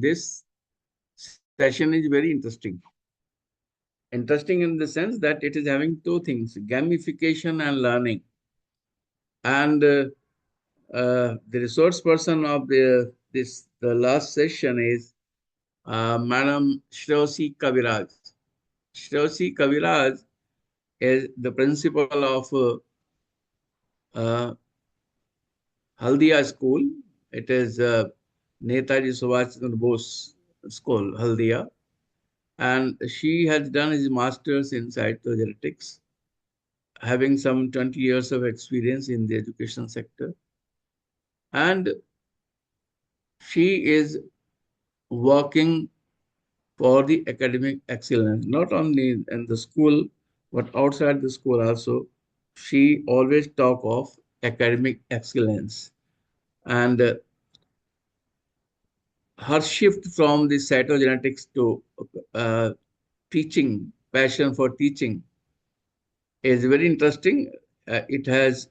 This session is very interesting. Interesting in the sense that it is having two things, gamification and learning. And the resource person of the last session is Madam Sreosi Kabiraj. Sreosi Kabiraj is the principal of uh, Haldia School. It is Netaji Subhash Chandra Bose School, Haldia. And she has done his master's in cytogenetics, having some 20 years of experience in the education sector. And she is working for the academic excellence, not only in the school, but outside the school also. She always talk of academic excellence. And her shift from the cytogenetics to uh, teaching, passion for teaching, is very interesting. It has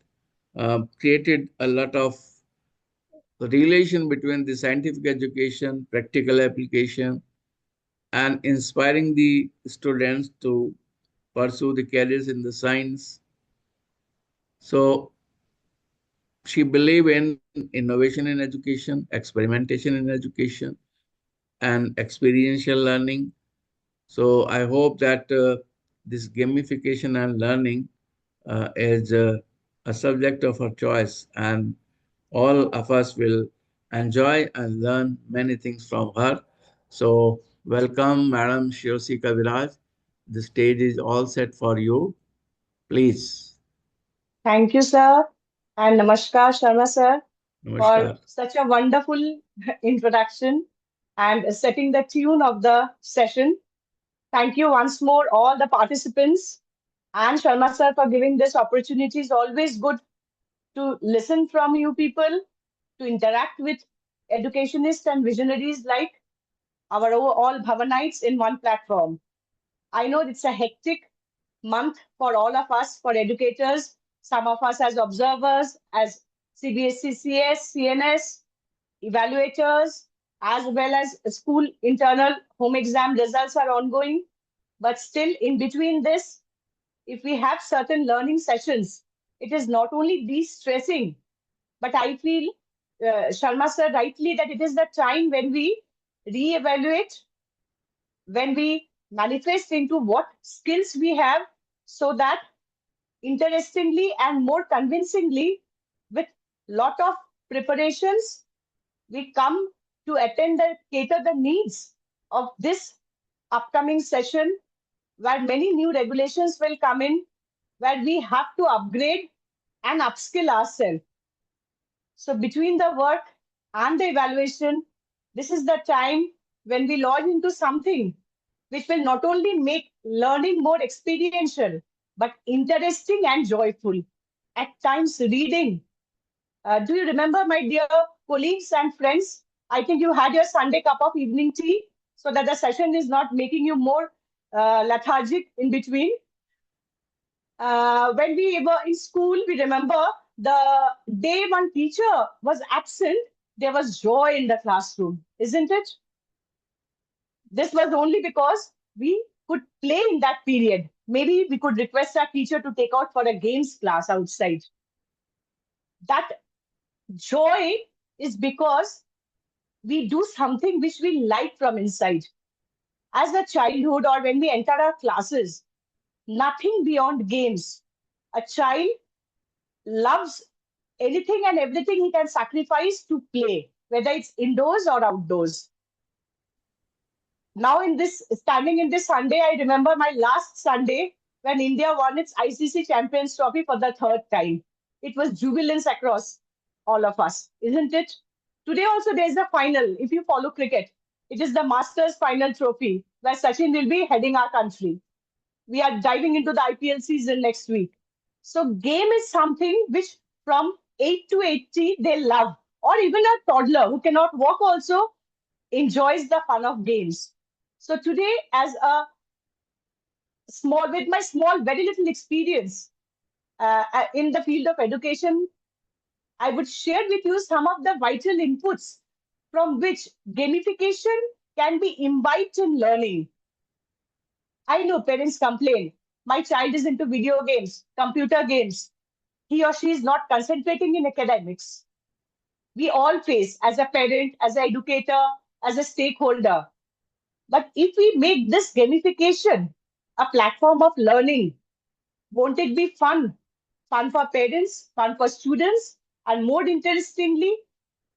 created a lot of relation between the scientific education, practical application, and inspiring the students to pursue the careers in the science. So she believed in innovation in education, experimentation in education, and experiential learning. So I hope that this gamification and learning is a subject of her choice, and all of us will enjoy and learn many things from her. So welcome, Madam Sreosi Kabiraj. The stage is all set for you. Please. Thank you, sir, and Namaskar, Sharma sir, for Namaskar. such a wonderful introduction and setting the tune of the session. Thank you once more, all the participants, and Sharma sir for giving this opportunity. It's always good to listen from you people, to interact with educationists and visionaries like our all Bhavanites in one platform. I know it's a hectic month for all of us, for educators, some of us as observers, as CBSC, CS, CNS, evaluators, as well as school internal home exam results are ongoing. But still, in between this, if we have certain learning sessions, it is not only de-stressing, but I feel, Sharma sir, rightly that it is the time when we re-evaluate, when we manifest into what skills we have, so that interestingly and more convincingly, with lot of preparations, we come to attend and cater the needs of this upcoming session, where many new regulations will come in, where we have to upgrade and upskill ourselves. So between the work and the evaluation, this is the time when we launch into something which will not only make learning more experiential, but interesting and joyful. At times, reading. Do you remember, my dear colleagues and friends? I think you had your Sunday cup of evening tea so that the session is not making you more lethargic in between. When we were in school, we remember the day one teacher was absent, there was joy in the classroom, isn't it? This was only because we could play in that period. Maybe we could request our teacher to take out for a games class outside. That joy is because we do something which we like from inside. As a childhood or when we enter our classes, nothing beyond games. A child loves anything and everything he can sacrifice to play, whether it's indoors or outdoors. Now, in this standing in this Sunday, I remember my last Sunday when India won its ICC Champions Trophy for the third time. It was jubilance across all of us, isn't it? Today also there is a final. If you follow cricket, it is the Masters final trophy where Sachin will be heading our country. We are diving into the IPL season next week. So game is something which from 8 to 80 they love. Or even a toddler who cannot walk also enjoys the fun of games. So today, as a small, with my small, very little experience in the field of education, I would share with you some of the vital inputs from which gamification can be imbibed in learning. I know parents complain, my child is into video games, computer games. He or she is not concentrating in academics. We all face as a parent, as an educator, as a stakeholder. But if we make this gamification a platform of learning, won't it be fun? Fun for parents, fun for students, and more interestingly,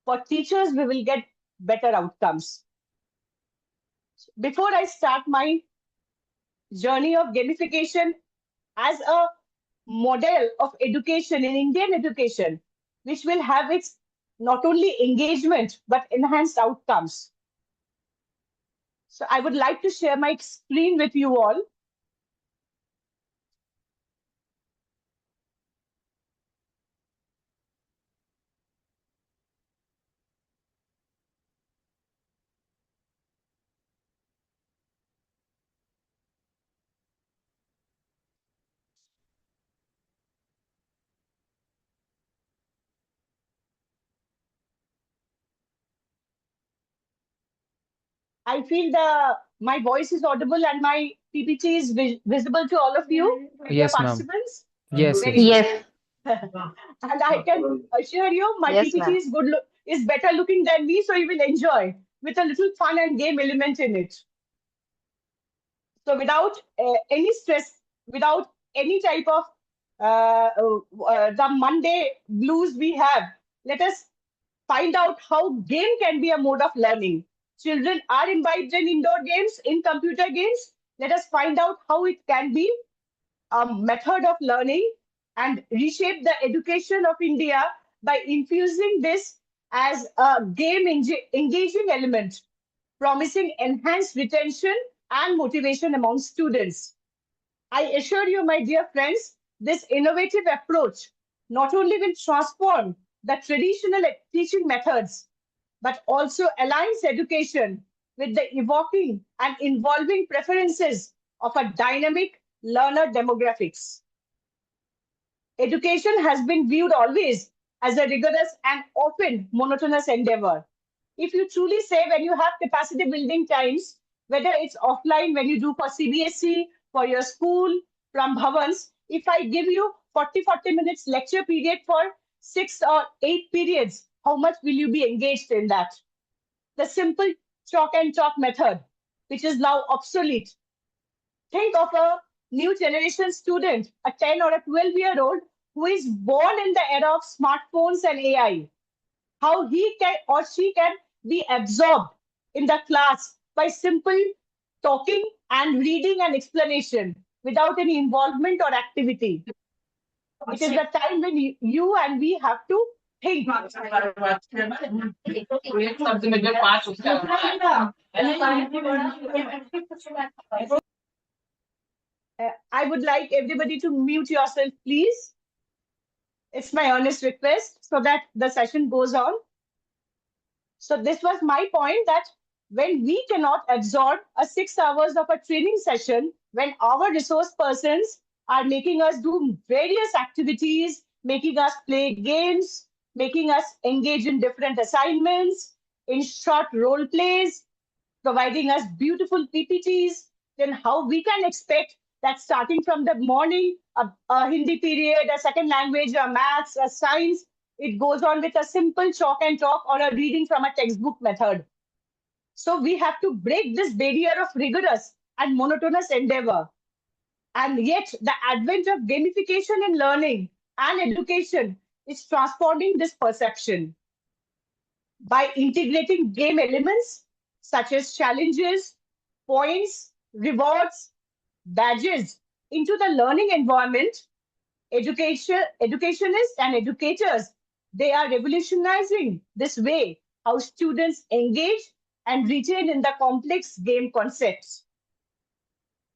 for teachers, we will get better outcomes. Before I start my journey of gamification as a model of education in Indian education, which will have its not only engagement but enhanced outcomes. So I would like to share my screen with you all. I feel my voice is audible and my PPT is visible to all of you, dear Yes, ma'am. participants. Yes, Very yes. good. Yes, And I can assure you, my yes, PPT ma'am. is is better looking than me, so you will enjoy with a little fun and game element in it. So without any stress, without any type of the Monday blues we have, let us find out how game can be a mode of learning. Children are imbibed in indoor games, in computer games. Let us find out how it can be a method of learning and reshape the education of India by infusing this as a game engaging element, promising enhanced retention and motivation among students. I assure you, my dear friends, this innovative approach not only will transform the traditional teaching methods, but also aligns education with the evoking and involving preferences of a dynamic learner demographics. Education has been viewed always as a rigorous and often monotonous endeavor. If you truly say when you have capacity building times, whether it's offline when you do for CBSE, for your school, from Bhavans, if I give you 40 minutes lecture period for 6 or 8 periods, how much will you be engaged in that? The simple chalk and chalk method, which is now obsolete. Think of a new generation student, a 10 or a 12-year-old who is born in the era of smartphones and AI. How he can or she can be absorbed in the class by simple talking and reading and explanation without any involvement or activity. It is the time when you and we have to think. I would like everybody to mute yourself, please. It's my honest request so that the session goes on. So this was my point that when we cannot absorb a 6 hours of a training session, when our resource persons are making us do various activities, making us play games, making us engage in different assignments, in short role plays, providing us beautiful PPTs, then how we can expect that starting from the morning, a Hindi period, a second language, a maths, a science, it goes on with a simple chalk and talk or a reading from a textbook method. So we have to break this barrier of rigorous and monotonous endeavor. And yet the advent of gamification in learning and education is transforming this perception by integrating game elements such as challenges, points, rewards, badges into the learning environment. Educationists and educators, they are revolutionizing this way how students engage and retain in the complex game concepts.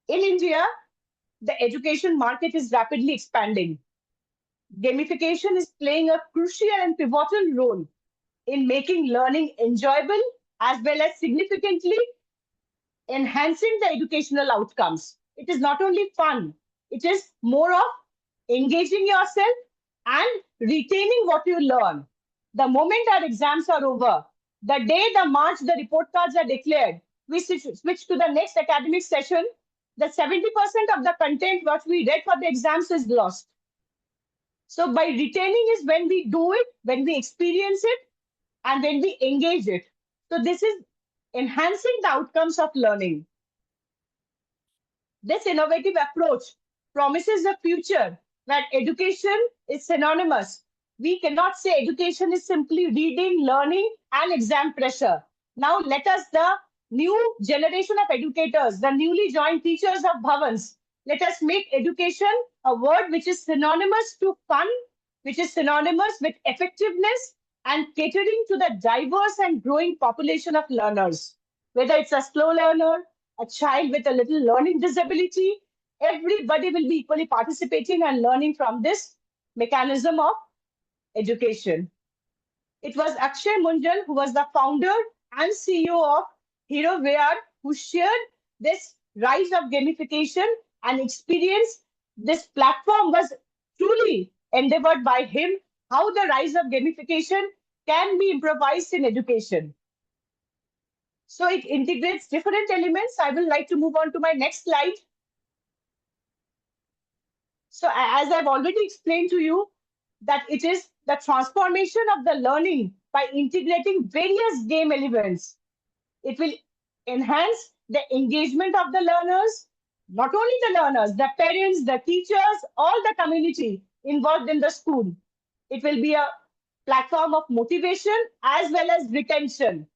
In India, the education market is rapidly expanding. Gamification is playing a crucial and pivotal role in making learning enjoyable as well as significantly enhancing the educational outcomes. It is not only fun, it is more of engaging yourself and retaining what you learn. The moment our exams are over, The day the March, the report cards are declared, we switch to the next academic session. The 70% of the content what we read for the exams is lost. So by retaining is when we do it, when we experience it, and when we engage it. So this is enhancing the outcomes of learning. This innovative approach promises a future where education is synonymous. We cannot say education is simply reading, learning, and exam pressure. Now let us, the new generation of educators, the newly joined teachers of Bhavans, let us make education a word which is synonymous to fun, which is synonymous with effectiveness and catering to the diverse and growing population of learners. Whether it's a slow learner, a child with a little learning disability, everybody will be equally participating and learning from this mechanism of education. It was Akshay Munjal who was the founder and CEO of Hero VR who shared this rise of gamification and experience. This platform was truly endeavored by him how the rise of gamification can be improvised in education. So it integrates different elements. I will like to move on to my next slide. So as I've already explained to you, that it is the transformation of the learning by integrating various game elements. It will enhance the engagement of the learners, not only the learners, the parents, the teachers, all the community involved in the school. It will be a platform of motivation as well as retention.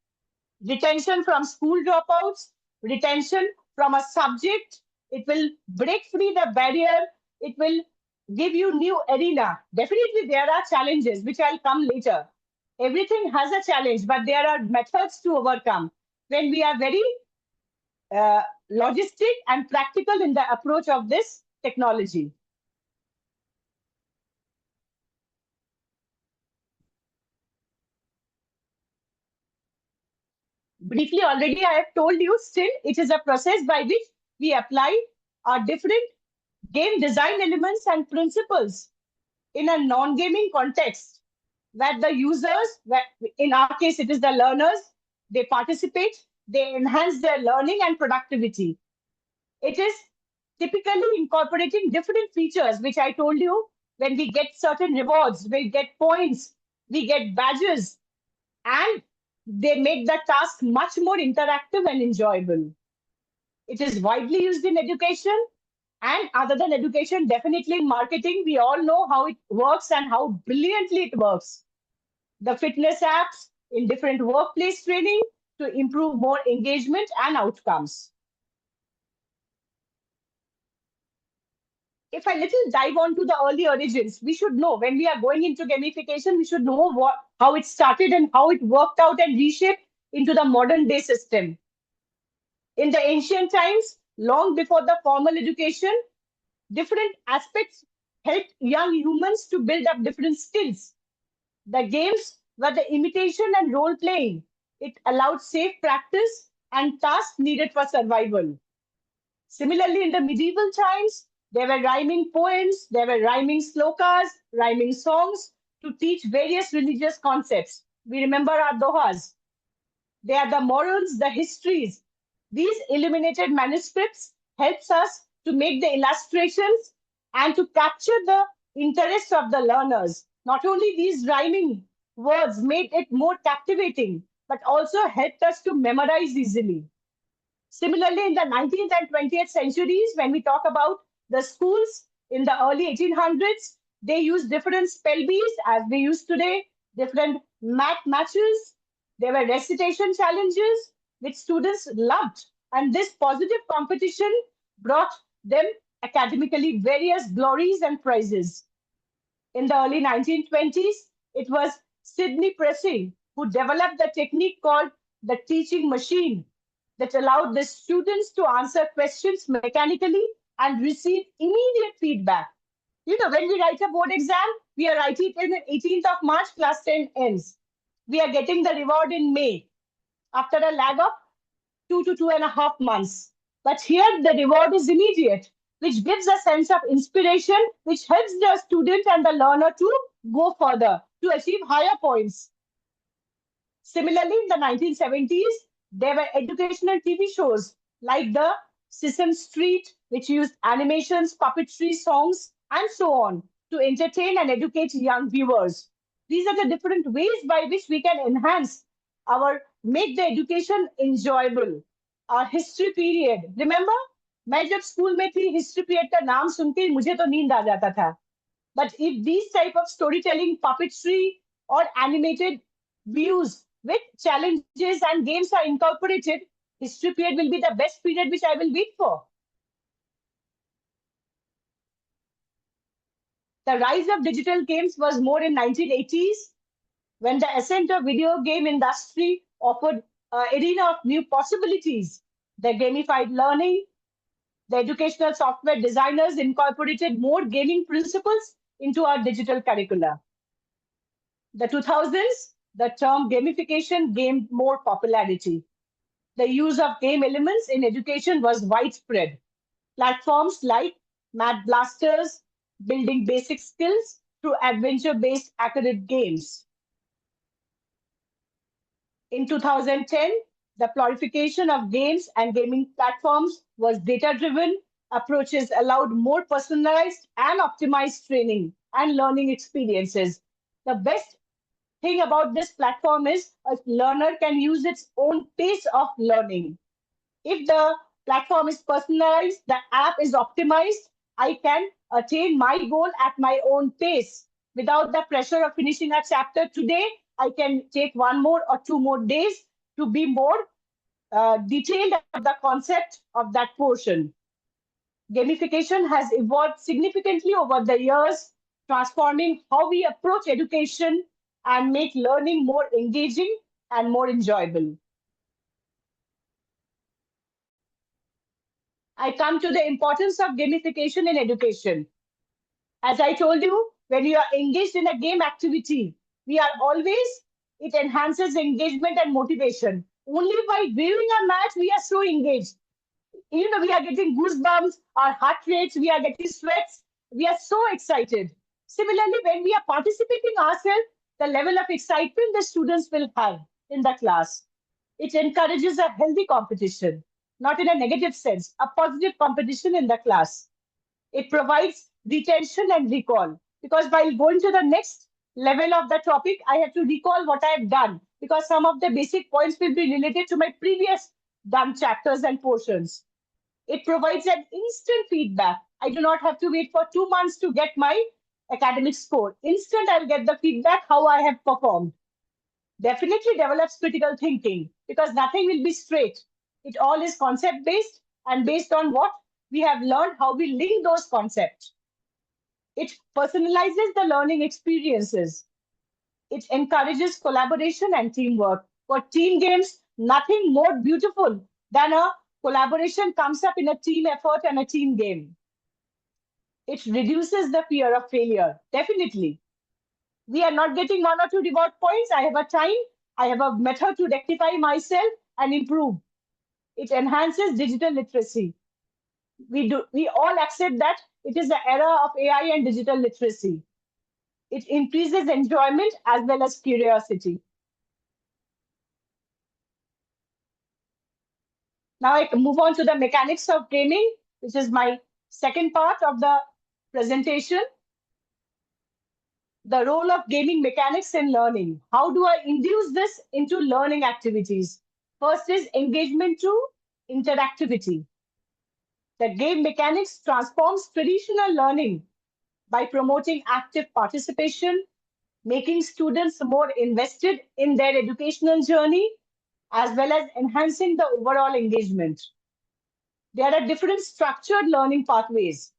Retention from school dropouts, retention from a subject. It will break free the barrier. It will give you new arena. Definitely there are challenges which I'll come later. Everything has a challenge, but there are methods to overcome when we are very logistic and practical in the approach of this technology. Briefly, already I have told you, still it is a process by which we apply our different game design elements and principles in a non-gaming context where the users, where in our case it is the learners, they participate, they enhance their learning and productivity. It is typically incorporating different features, which I told you, when we get certain rewards, we get points, we get badges, and they make the task much more interactive and enjoyable. It is widely used in education, and other than education, definitely in marketing. We all know how it works and how brilliantly it works. The fitness apps in different workplace training to improve more engagement and outcomes. If I little dive onto the early origins, we should know when we are going into gamification, we should know how it started and how it worked out and reshaped into the modern day system. In the ancient times, long before the formal education, different aspects helped young humans to build up different skills. The games were the imitation and role playing. It allowed safe practice and tasks needed for survival. Similarly, in the medieval times, there were rhyming poems, there were rhyming slokas, rhyming songs to teach various religious concepts. We remember our dohas. They are the morals, the histories. These illuminated manuscripts helps us to make the illustrations and to capture the interest of the learners. Not only these rhyming words made it more captivating, but also helped us to memorize easily. Similarly, in the 19th and 20th centuries, when we talk about the schools in the early 1800s, they used different spell bees as we use today, different math matches. There were recitation challenges which students loved. And this positive competition brought them academically various glories and prizes. In the early 1920s, it was Sidney Preston who developed the technique called the teaching machine that allowed the students to answer questions mechanically and receive immediate feedback. You know, when we write a board exam, we are writing it in the 18th of March, class 10 ends. We are getting the reward in May after a lag of 2 to 2.5 months. But here the reward is immediate, which gives a sense of inspiration, which helps the student and the learner to go further, to achieve higher points. Similarly, in the 1970s, there were educational TV shows like the Sesame Street, which used animations, puppetry, songs, and so on to entertain and educate young viewers. These are the different ways by which we can enhance our, make the education enjoyable. Our history period. Remember, मैं जब school में थी history period का नाम सुन के मुझे तो नींद आ जाता था. But if these type of storytelling, puppetry, or animated views with challenges and games are incorporated, history period will be the best period which I will wait for. The rise of digital games was more in 1980s when the ascent of video game industry offered an arena of new possibilities. The gamified learning, the educational software designers incorporated more gaming principles into our digital curricula. The 2000s, the term gamification gained more popularity. The use of game elements in education was widespread. Platforms like Math Blasters, building basic skills through adventure-based academic games. In 2010, the proliferation of games and gaming platforms was data-driven. Approaches allowed more personalized and optimized training and learning experiences. The best thing about this platform is a learner can use its own pace of learning. If the platform is personalized, the app is optimized, I can attain my goal at my own pace without the pressure of finishing a chapter today. I can take one more or two more days to be more detailed about the concept of that portion. Gamification has evolved significantly over the years, transforming how we approach education and make learning more engaging and more enjoyable. I come to the importance of gamification in education. As I told you, when you are engaged in a game activity, it enhances engagement and motivation. Only by viewing a match, we are so engaged. Even though we are getting goosebumps, our heart rates, we are getting sweats, we are so excited. Similarly, when we are participating ourselves, the level of excitement the students will have in the class. It encourages a healthy competition, not in a negative sense, a positive competition in the class. It provides retention and recall because while going to the next level of the topic, I have to recall what I have done because some of the basic points will be related to my previous done chapters and portions. It provides an instant feedback. I do not have to wait for 2 months to get my academic score. Instant, I'll get the feedback how I have performed. Definitely develops critical thinking because nothing will be straight. It all is concept based and based on what we have learned, how we link those concepts. It personalizes the learning experiences. It encourages collaboration and teamwork. For team games, nothing more beautiful than a collaboration comes up in a team effort and a team game. It reduces the fear of failure, definitely. We are not getting 1 or 2 reward points. I have a time, I have a method to rectify myself and improve. It enhances digital literacy. We all accept that it is the era of AI and digital literacy. It increases enjoyment as well as curiosity. Now I can move on to the mechanics of gaming, which is my second part of the presentation. The role of gaming mechanics in learning. How do I induce this into learning activities? First is engagement to interactivity. The game mechanics transforms traditional learning by promoting active participation, making students more invested in their educational journey, as well as enhancing the overall engagement. There are different structured learning pathways.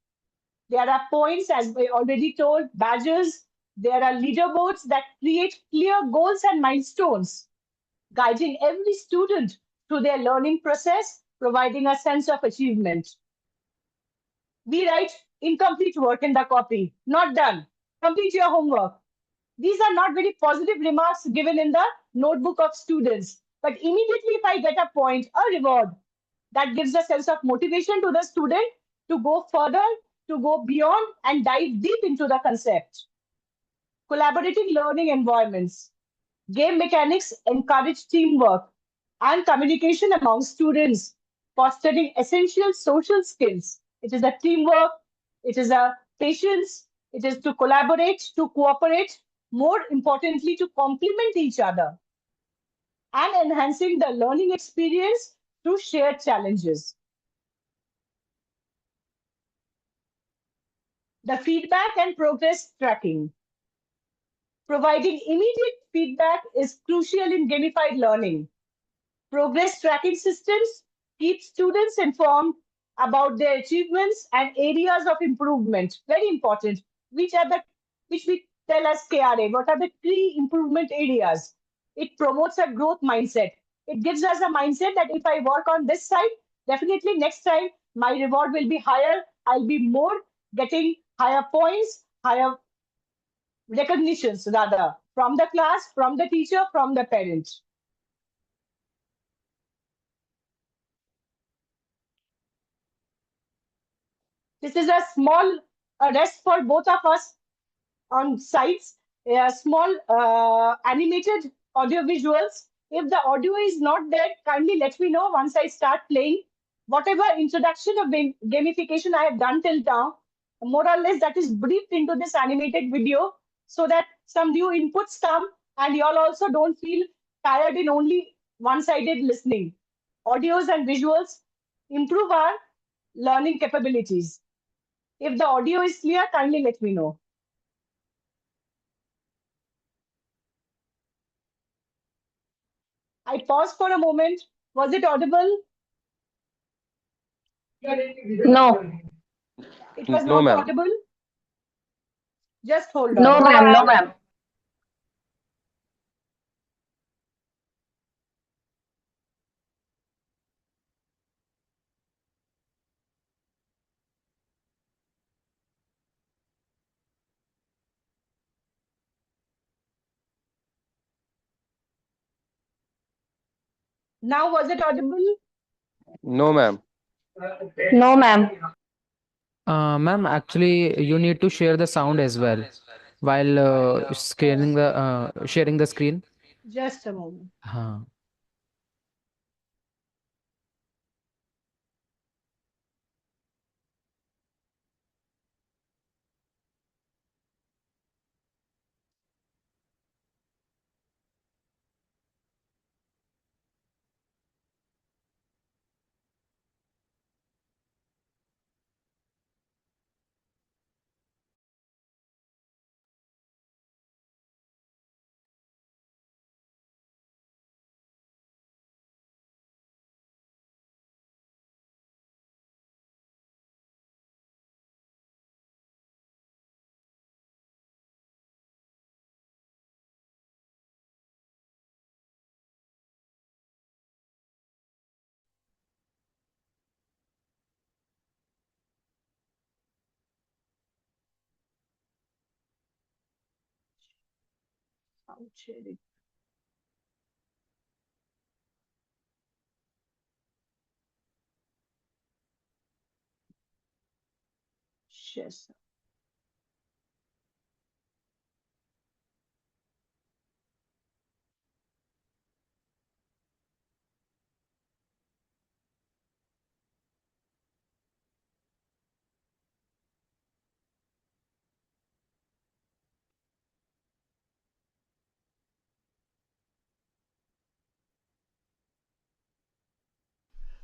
There are points, as we already told, badges. There are leaderboards that create clear goals and milestones, guiding every student through their learning process, providing a sense of achievement. We write incomplete work in the copy, not done, complete your homework. These are not very positive remarks given in the notebook of students. But immediately if I get a point, a reward, that gives a sense of motivation to the student to go further, to go beyond and dive deep into the concept. Collaborative learning environments. Game mechanics encourage teamwork and communication among students, fostering essential social skills. It is a teamwork, it is a patience, it is to collaborate, to cooperate, more importantly, to complement each other, and enhancing the learning experience through shared challenges. The feedback and progress tracking. Providing immediate feedback is crucial in gamified learning. Progress tracking systems keep students informed about their achievements and areas of improvement. Very important. Which are the which we tell as KRA? What are the key improvement areas? It promotes a growth mindset. It gives us a mindset that if I work on this side, definitely next time my reward will be higher. I'll be more getting higher points, higher recognitions rather from the class, from the teacher, from the parent. This is a small rest for both of us on sites, a small animated audio visuals. If the audio is not there, kindly let me know once I start playing. Whatever introduction of gamification I have done till now, more or less that is briefed into this animated video so that some new inputs come and you all also don't feel tired in only one-sided listening. Audios and visuals improve our learning capabilities. If the audio is clear, kindly let me know. I paused for a moment. Was it audible? No, It was No, not ma'am. audible. Just hold no, on. ma'am, no, ma'am. Now, was it audible? No, ma'am. No, ma'am. Ma'am, actually, you need to share the sound as well while sharing the screen. Just a moment. Huh. Sound sharing. Yes.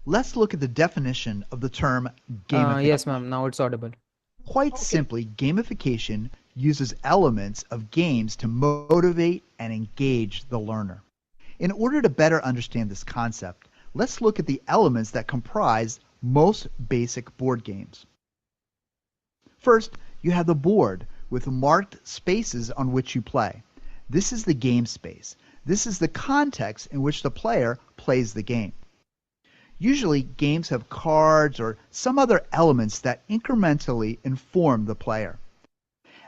Let's look at the definition of the term gamification. Yes, ma'am. Now it's audible. Quite Okay. simply, gamification uses elements of games to motivate and engage the learner. In order to better understand this concept, let's look at the elements that comprise most basic board games. First, you have the board with marked spaces on which you play. This is the game space. This is the context in which the player plays the game. Usually, games have cards or some other elements that incrementally inform the player.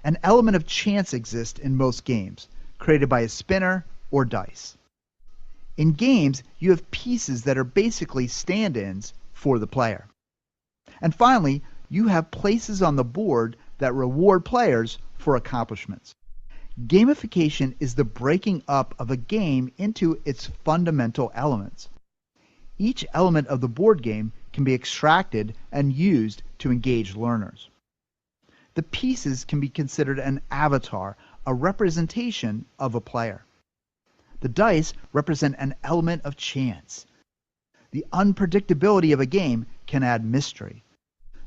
An element of chance exists in most games, created by a spinner or dice. In games, you have pieces that are basically stand-ins for the player. And finally, you have places on the board that reward players for accomplishments. Gamification is the breaking up of a game into its fundamental elements. Each element of the board game can be extracted and used to engage learners. The pieces can be considered an avatar, a representation of a player. The dice represent an element of chance. The unpredictability of a game can add mystery.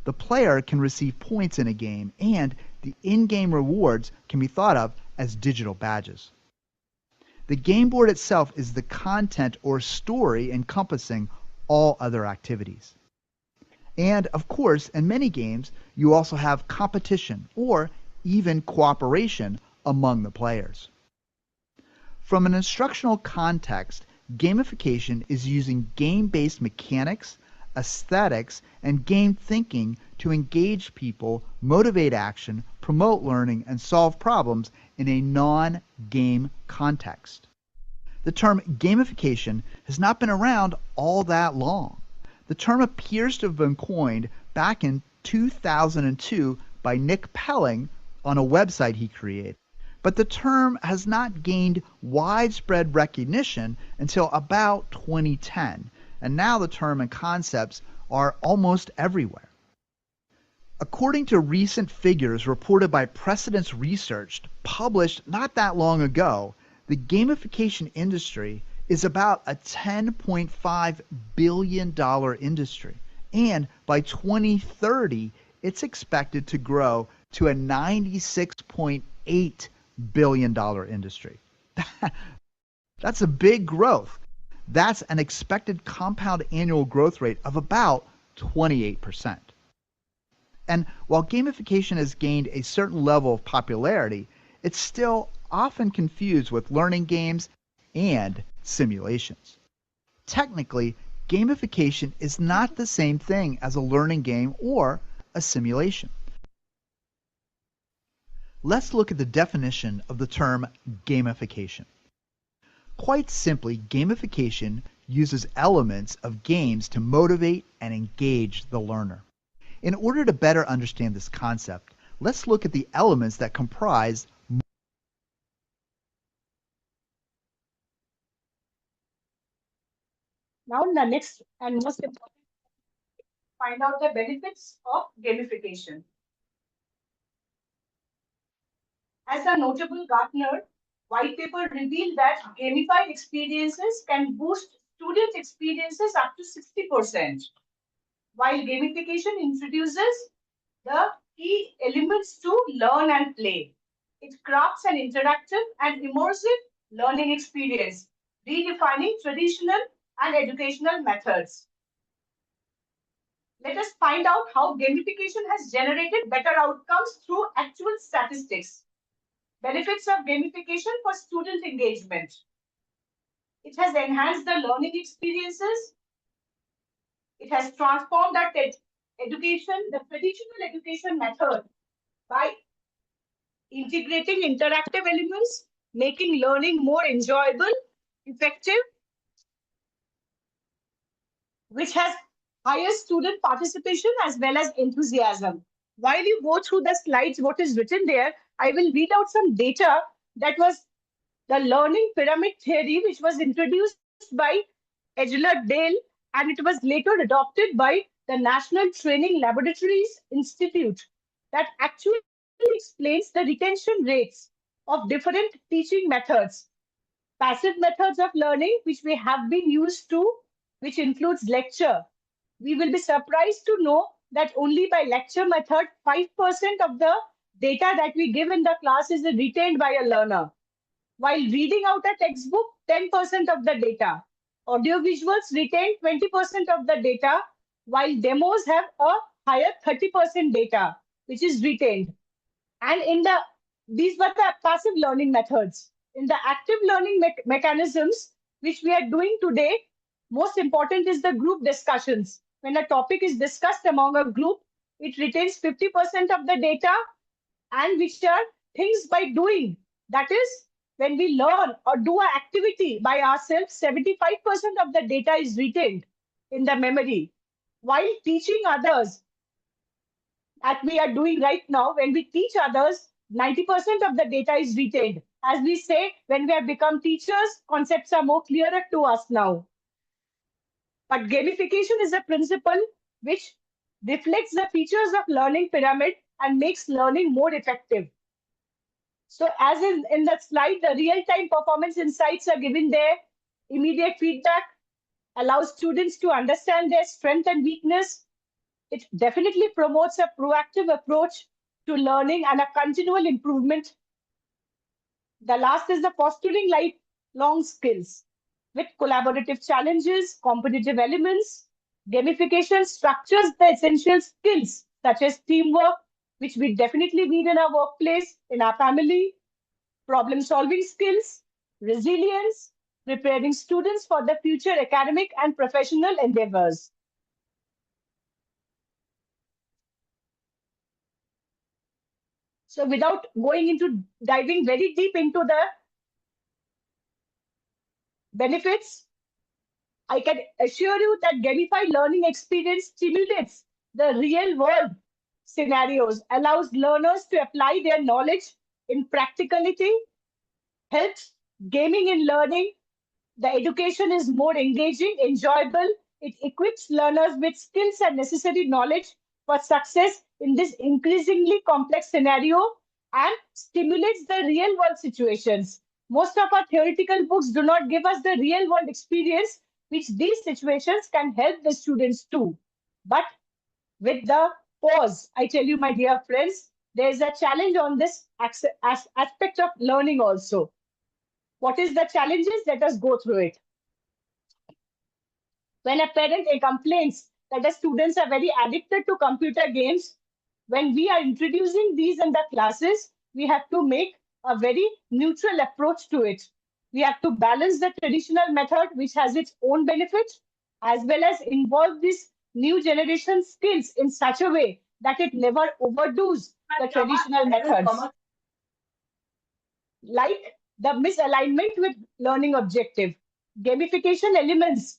The player can receive points in a game, and the in-game rewards can be thought of as digital badges. The game board itself is the content or story encompassing all other activities. And of course, in many games, you also have competition or even cooperation among the players. From an instructional context, gamification is using game-based mechanics, aesthetics, and game thinking to engage people, motivate action, promote learning, and solve problems in a non-game context. The term gamification has not been around all that long. The term appears to have been coined back in 2002 by Nick Pelling on a website he created. But the term has not gained widespread recognition until about 2010, and now the term and concepts are almost everywhere. According to recent figures reported by Precedence Research, published not that long ago, the gamification industry is about a $10.5 billion industry, and by 2030, it's expected to grow to a $96.8 billion industry. That's a big growth. That's an expected compound annual growth rate of about 28%. And while gamification has gained a certain level of popularity, it's still often confused with learning games and simulations. Technically, gamification is not the same thing as a learning game or a simulation. Let's look at the definition of the term gamification. Quite simply, gamification uses elements of games to motivate and engage the learner. In order to better understand this concept, let's look at the elements that comprise Now, the next and most important, find out the benefits of gamification. As a notable Gartner white paper revealed that gamified experiences can boost student experiences up to 60%, while gamification introduces the key elements to learn and play. It crafts an interactive and immersive learning experience, redefining traditional and educational methods. Let us find out how gamification has generated better outcomes through actual statistics. Benefits of gamification for student engagement. It has enhanced the learning experiences. It has transformed the traditional education method by integrating interactive elements, making learning more enjoyable, effective, which has higher student participation as well as enthusiasm. While you go through the slides, what is written there, I will read out some data that was the learning pyramid theory, which was introduced by Edgeler Dale, and it was later adopted by the National Training Laboratories Institute, that actually explains the retention rates of different teaching methods. Passive methods of learning, which we have been used to, which includes lecture. We will be surprised to know that only by lecture method, 5% of the data that we give in the class is retained by a learner. While reading out a textbook, 10% of the data. Audiovisuals retain 20% of the data, while demos have a higher 30% data, which is retained. And these were the passive learning methods. In the active learning mechanisms, which we are doing today, most important is the group discussions. When a topic is discussed among a group, it retains 50% of the data, and which are things by doing. That is, when we learn or do an activity by ourselves, 75% of the data is retained in the memory. While teaching others, that we are doing right now, when we teach others, 90% of the data is retained. As we say, when we have become teachers, concepts are more clearer to us now. But gamification is a principle which reflects the features of learning pyramid and makes learning more effective. So as in the slide, the real-time performance insights are given there. Immediate feedback allows students to understand their strength and weakness. It definitely promotes a proactive approach to learning and a continual improvement. The last is the fostering lifelong skills with collaborative challenges, competitive elements. Gamification structures the essential skills such as teamwork, which we definitely need in our workplace, in our family, problem-solving skills, resilience, preparing students for the future academic and professional endeavors. So without going into diving very deep into the benefits, I can assure you that gamified learning experience stimulates the real world scenarios, allows learners to apply their knowledge in practicality, helps gaming in learning. The education is more engaging, enjoyable. It equips learners with skills and necessary knowledge for success in this increasingly complex scenario and stimulates the real world situations. Most of our theoretical books do not give us the real world experience, which these situations can help the students too. But with the pause, I tell you, my dear friends, there is a challenge on this aspect of learning also. What is the challenges? Let us go through it. When a parent complains that the students are very addicted to computer games, when we are introducing these in the classes, we have to make a very neutral approach to it. We have to balance the traditional method, which has its own benefits, as well as involve this new generation skills in such a way that it never overdoes the traditional methods. Like the misalignment with learning objective. Gamification elements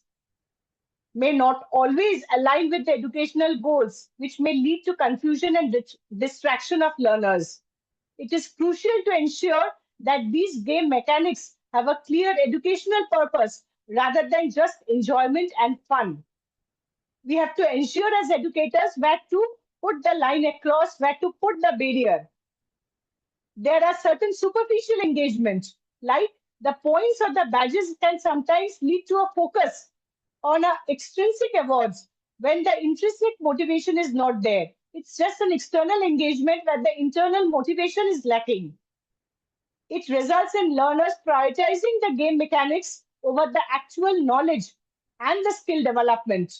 may not always align with the educational goals, which may lead to confusion and distraction of learners. It is crucial to ensure that these game mechanics have a clear educational purpose rather than just enjoyment and fun. We have to ensure as educators where to put the line across, where to put the barrier. There are certain superficial engagements, like the points or the badges can sometimes lead to a focus on extrinsic awards when the intrinsic motivation is not there. It's just an external engagement where the internal motivation is lacking. It results in learners prioritizing the game mechanics over the actual knowledge and the skill development.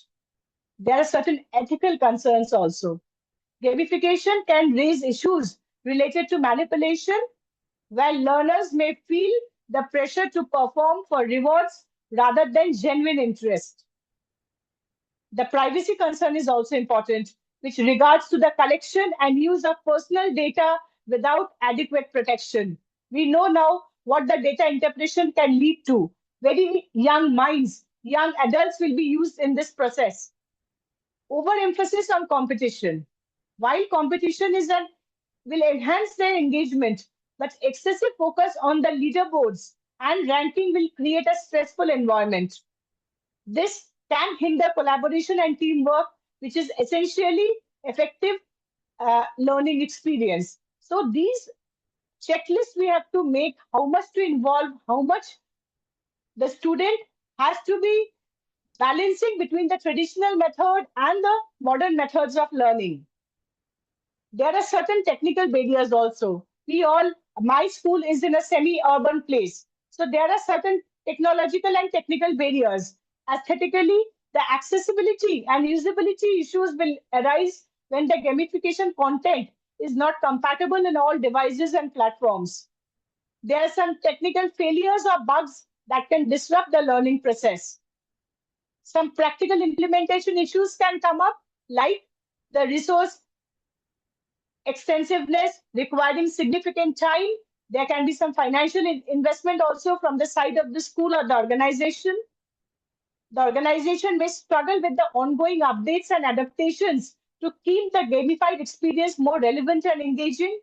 There are certain ethical concerns also. Gamification can raise issues related to manipulation, where learners may feel the pressure to perform for rewards rather than genuine interest. The privacy concern is also important, which regards to the collection and use of personal data without adequate protection. We know now what the data interpretation can lead to. Very young minds, young adults will be used in this process. Overemphasis on competition. While competition will enhance their engagement, but excessive focus on the leaderboards and ranking will create a stressful environment. This can hinder collaboration and teamwork, which is essentially effective learning experience. So these checklists we have to make, how much to involve, how much the student has to be balancing between the traditional method and the modern methods of learning. There are certain technical barriers also. My school is in a semi-urban place. So there are certain technological and technical barriers. Aesthetically, the accessibility and usability issues will arise when the gamification content is not compatible in all devices and platforms. There are some technical failures or bugs that can disrupt the learning process. Some practical implementation issues can come up, like the resource extensiveness requiring significant time. There can be some financial investment also from the side of the school or the organization. The organization may struggle with the ongoing updates and adaptations to keep the gamified experience more relevant and engaging.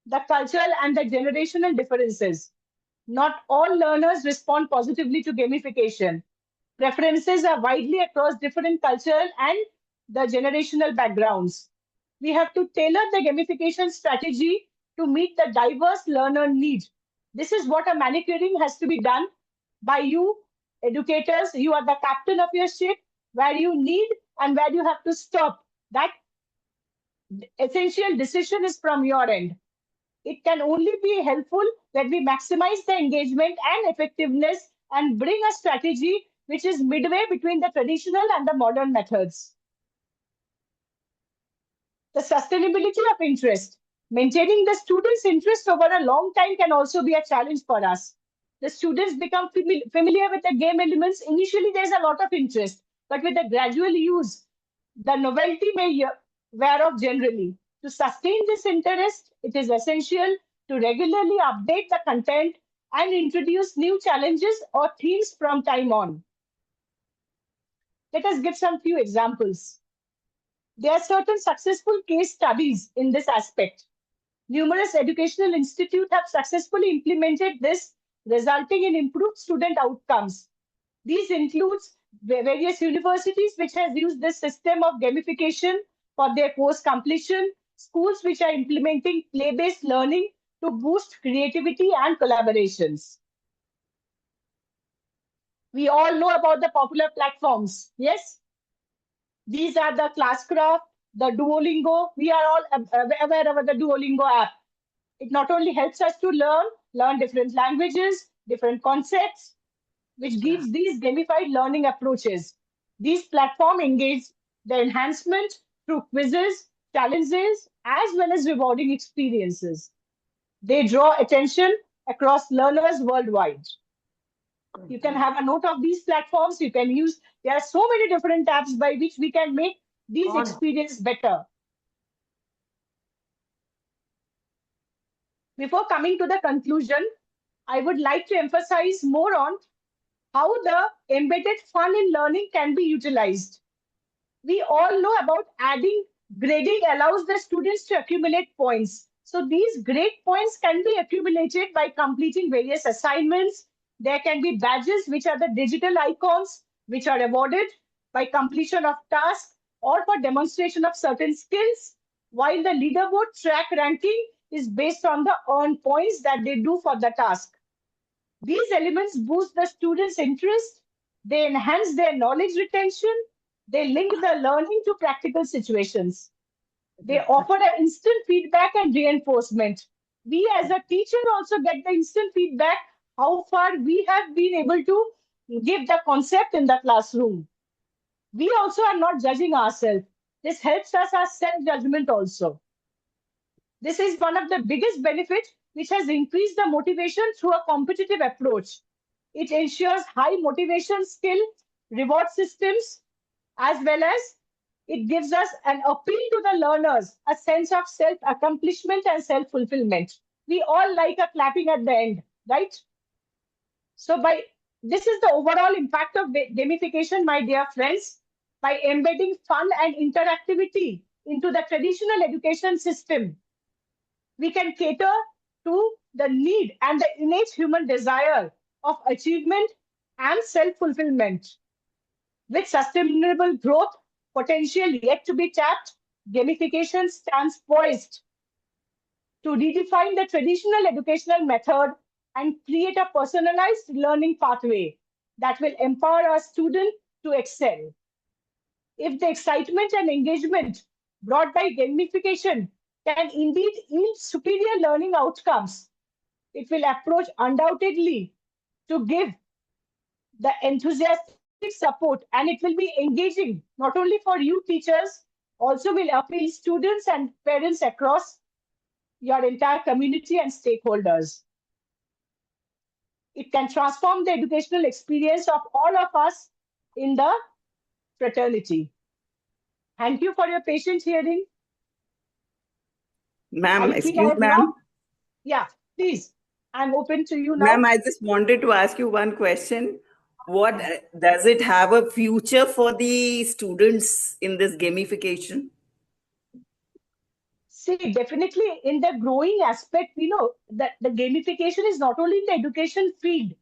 the cultural and the generational differences. Not all learners respond positively to gamification. Preferences are widely across different cultural and the generational backgrounds. We have to tailor the gamification strategy to meet the diverse learner need. This is what a manicuring has to be done by you, educators. You are the captain of your ship, where you need and where you have to stop. That essential decision is from your end. It can only be helpful when we maximize the engagement and effectiveness and bring a strategy which is midway between the traditional and the modern methods. The sustainability of interest. Maintaining the students' interest over a long time can also be a challenge for us. The students become familiar with the game elements. Initially, there's a lot of interest, but with the gradual use, the novelty may wear off generally. To sustain this interest, it is essential to regularly update the content and introduce new challenges or themes from time on. Let us give some few examples. There are certain successful case studies in this aspect. Numerous educational institutes have successfully implemented this, resulting in improved student outcomes. These include various universities which has used this system of gamification for their course completion, schools which are implementing play-based learning to boost creativity and collaborations. We all know about the popular platforms, yes? These are the Classcraft, the Duolingo. We are all aware of the Duolingo app. It not only helps us to learn different languages, different concepts, which gives these gamified learning approaches. These platforms engage the enhancement through quizzes, challenges, as well as rewarding experiences. They draw attention across learners worldwide. You can have a note of these platforms. You can use, there are so many different apps by which we can make these experiences better. Before coming to the conclusion, I would like to emphasize more on how the embedded fun in learning can be utilized. We all know about adding grading allows the students to accumulate points. So these grade points can be accumulated by completing various assignments. There can be badges, which are the digital icons, which are awarded by completion of tasks or for demonstration of certain skills, while the leaderboard track ranking is based on the earned points that they do for the task. These elements boost the students' interest, they enhance their knowledge retention, they link the learning to practical situations. They offer an instant feedback and reinforcement. We as a teacher also get the instant feedback how far we have been able to give the concept in the classroom. We also are not judging ourselves. This helps us as self-judgment also. This is one of the biggest benefits which has increased the motivation through a competitive approach. It ensures high motivation skill, reward systems, as well as it gives us an appeal to the learners, a sense of self-accomplishment and self-fulfillment. We all like a clapping at the end, right? So this is the overall impact of gamification, my dear friends. By embedding fun and interactivity into the traditional education system, we can cater to the need and the innate human desire of achievement and self-fulfillment. With sustainable growth potential yet to be tapped, gamification stands poised to redefine the traditional educational method and create a personalized learning pathway that will empower our students to excel. If the excitement and engagement brought by gamification can indeed yield superior learning outcomes, it will approach undoubtedly to give the enthusiastic support, and it will be engaging not only for you teachers, also will appeal students and parents across your entire community and stakeholders. It can transform the educational experience of all of us in the fraternity. Thank you for your patient hearing. Ma'am, excuse ma'am. Yeah, please. I'm open to you now. Ma'am, I just wanted to ask you one question. What does it have a future for the students in this gamification? See, definitely in the growing aspect, that the gamification is not only in the education field.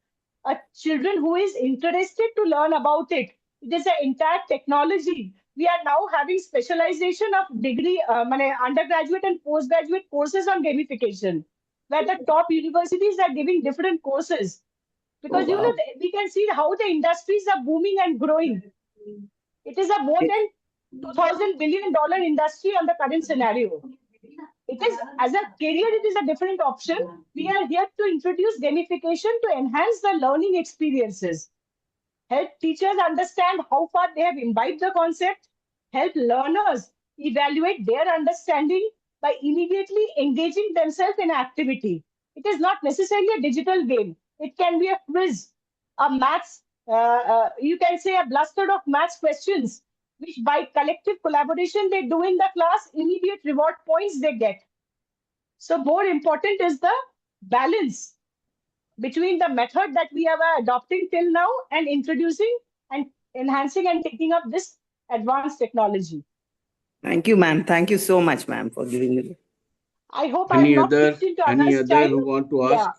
Children who is interested to learn about it, it is an entire technology. We are now having specialization of degree, undergraduate and postgraduate courses on gamification, where the top universities are giving different courses. Oh, Because wow. we can see how the industries are booming and growing. It is a more than $2,000 billion industry on the current scenario. It is, as a career, it is a different option. We are here to introduce gamification to enhance the learning experiences, help teachers understand how far they have imbibed the concept, help learners evaluate their understanding by immediately engaging themselves in activity. It is not necessarily a digital game. It can be a quiz, a maths, you can say a bluster of maths questions, which by collective collaboration they do in the class, immediate reward points they get. So more important is the balance between the method that we are adopting till now and introducing and enhancing and taking up this advanced technology. Thank you, ma'am. Thank you so much, ma'am, for giving me. I hope I have not picked into Any others' other time. who want to ask? Yeah,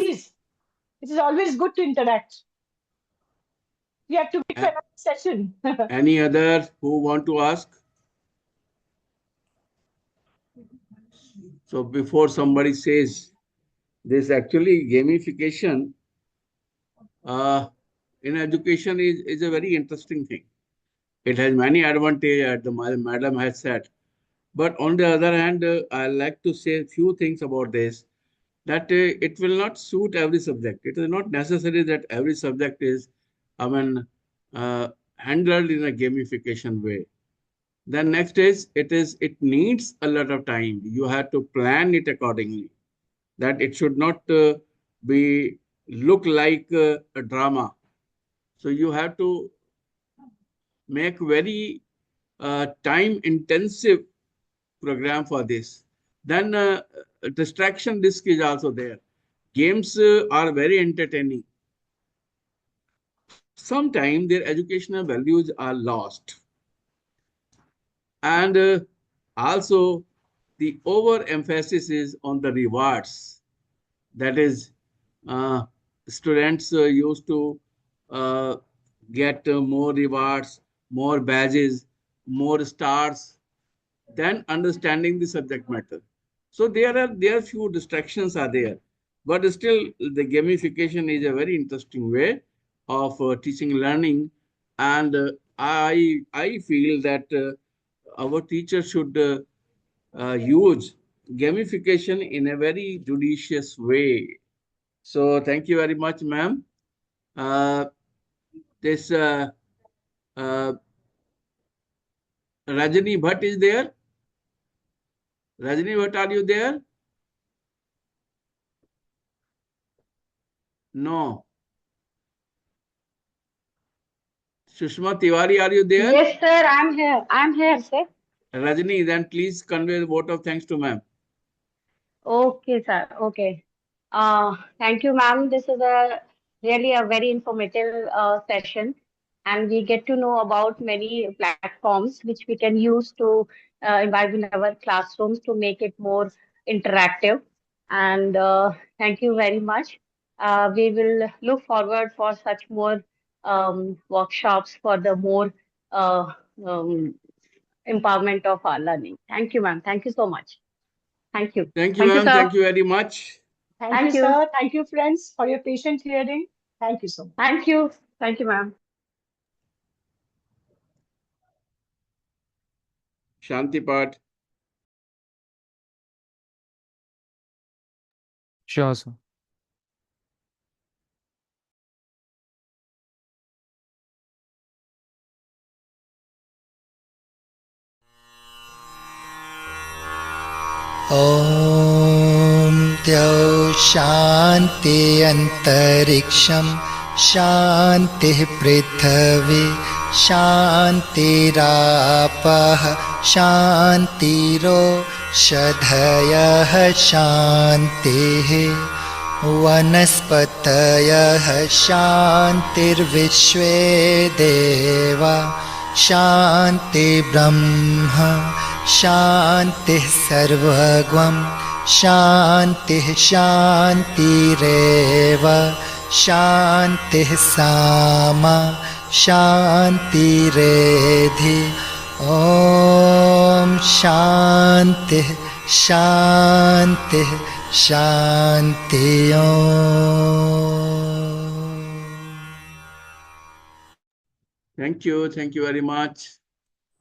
please. It is always good to interact. We have to wait for another session. Any other who want to ask? So before somebody says this, actually gamification in education is a very interesting thing. It has many advantages, as the madam has said. But on the other hand, I like to say a few things about this, that it will not suit every subject. It is not necessary that every subject is, handled in a gamification way. Then next is it needs a lot of time. You have to plan it accordingly. That it should not be look like a drama. So you have to make very time intensive program for this. Then distraction risk is also there. Games are very entertaining. Sometimes their educational values are lost. And also the overemphasis is on the rewards. That is, students used to uh, get more rewards, more badges, more stars than understanding the subject matter. So there are few distractions are there, but still the gamification is a very interesting way of teaching learning, and I feel that our teachers should use gamification in a very judicious way. So thank you very much, ma'am. Uh, this uh, Rajani Bhatt is there. Rajani Bhatt, are you there? No. Sushma Tiwari, are you there? Yes, sir. I'm here. I'm here, sir. Rajani, then please convey the vote of thanks to ma'am. Okay, sir. Okay. Thank you, ma'am. This is really a very informative session, and we get to know about many platforms which we can use to imbibe in our classrooms to make it more interactive. And thank you very much. We will look forward for such more workshops for the more uh, um, empowerment of our learning. Thank you, ma'am. Thank you so much. Thank you. Thank you, Thank you, ma'am. sir. Thank you very much. Thank you, Thank you. sir. Thank you, friends, for your patient hearing. Thank you so much. Thank you. Thank you, ma'am. Shanti Pat. Sure, sir. ॐ द्यौ शान्ति अन्तरिक्षं शान्तिः पृथिवी शान्तिरापः शान्तिरोषधयः शान्तिः वनस्पतयः शान्तिर्विश्वे देवा शान्ति ब्रह्म शान्तिः सर्वगं शान्तिः शान्तिरेव शान्तिः सामा शान्तिरेधि ॐ शान्तिः शान्तिः शान्ति Thank you very much.